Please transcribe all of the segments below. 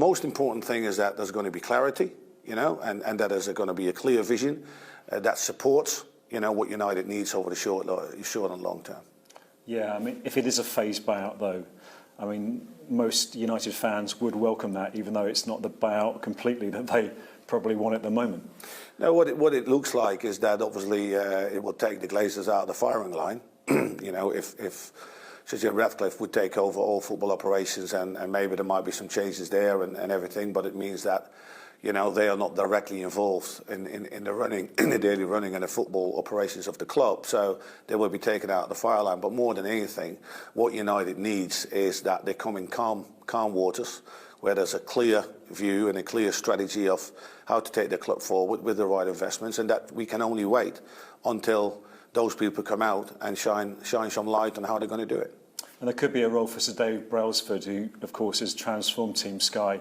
most important thing is that there's going to be clarity, and that there's going to be a clear vision that supports, what United needs over the short and long term. Yeah, I mean, if it is a phased buyout, though, I mean, most United fans would welcome that, even though it's not the buyout completely that they probably want at the moment. No, what it looks like is that obviously it will take the Glazers out of the firing line. If Sir Ratcliffe would take over all football operations, and maybe there might be some changes there and everything, but it means that they are not directly involved in the running, in the daily running and the football operations of the club. So they will be taken out of the fire line. But more than anything, what United needs is that they come in calm waters, where there's a clear view and a clear strategy of how to take the club forward with the right investments, and that we can only wait until those people come out and shine some light on how they're going to do it. And there could be a role for Sir Dave Brailsford, who, of course, has transformed Team Sky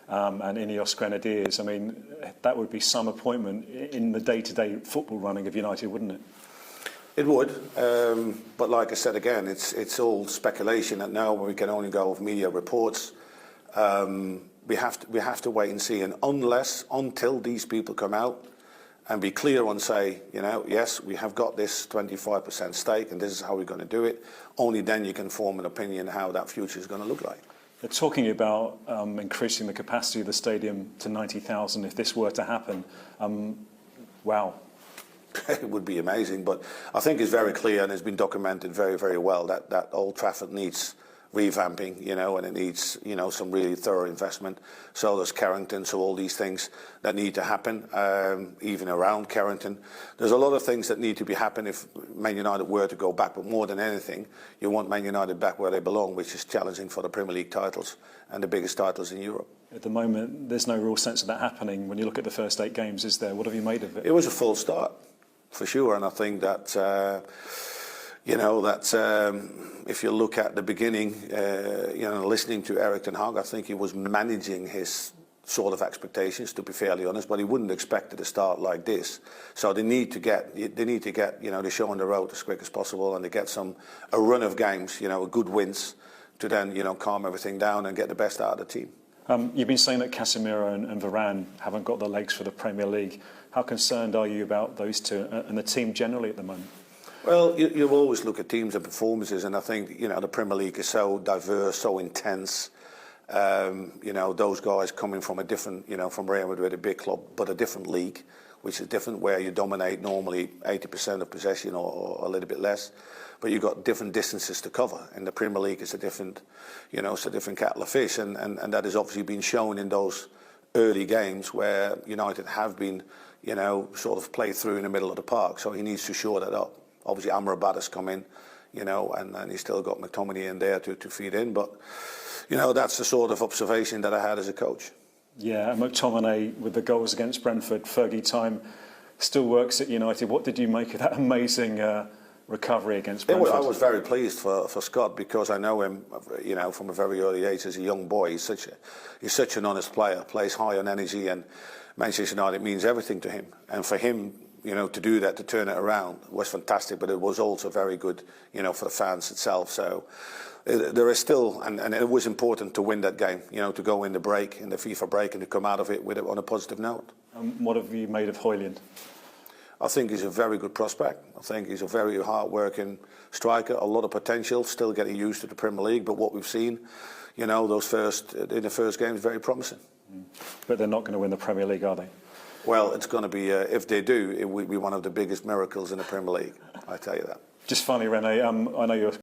and Ineos Grenadiers. I mean, that would be some appointment in the day-to-day football running of United, wouldn't it? It would, but like I said again, it's all speculation, and now we can only go with media reports. We have to wait and see, and until these people come out and be clear and say, yes, we have got this 25% stake, and this is how we're going to do it. Only then you can form an opinion how that future is going to look like. They're talking about increasing the capacity of the stadium to 90,000 if this were to happen. Wow. It would be amazing, but I think it's very clear and it's been documented very, very well that Old Trafford needs revamping, and it needs, some really thorough investment. So does Carrington, so all these things that need to happen, even around Carrington. There's a lot of things that need to be happen if Man United were to go back, but more than anything, you want Man United back where they belong, which is challenging for the Premier League titles and the biggest titles in Europe. At the moment, there's no real sense of that happening when you look at the first 8 games, is there? What have you made of it? It was a full start, for sure, and I think that if you look at the beginning, listening to Erik Ten Hag, I think he was managing his sort of expectations, to be fairly honest, but he wouldn't expect it to start like this. So they need to get the show on the road as quick as possible, and to get a run of games, good wins, to then calm everything down and get the best out of the team. You've been saying that Casemiro and Varane haven't got the legs for the Premier League. How concerned are you about those two and the team generally at the moment? Well, you always look at teams and performances, and I think the Premier League is so diverse, so intense. Those guys coming from a different, from Real Madrid, a big club, but a different league, which is different, where you dominate normally 80% of possession or a little bit less, but you've got different distances to cover. And the Premier League is a different, it's a different kettle of fish, and that has obviously been shown in those early games where United have been, sort of played through in the middle of the park. So he needs to shore that up. Obviously, Amrabat has come in, and he's still got McTominay in there to feed in. But, that's the sort of observation that I had as a coach. Yeah, and McTominay, with the goals against Brentford, Fergie time, still works at United. What did you make of that amazing recovery against Brentford? I was very pleased for Scott, because I know him, from a very early age as a young boy. He's such an honest player, plays high on energy, and Manchester United means everything to him. And for him, to do that, to turn it around, was fantastic, but it was also very good, for the fans itself. So there is still, and it was important to win that game, to go in the break, in the FIFA break, and to come out of it on a positive note. What have you made of Højlund? I think he's a very good prospect. I think he's a very hard-working striker, a lot of potential, still getting used to the Premier League, but what we've seen, in the first game is very promising. But they're not going to win the Premier League, are they? Well, it's going to be, if they do, it will be one of the biggest miracles in the Premier League, I tell you that. Just finally, Rene, I know you're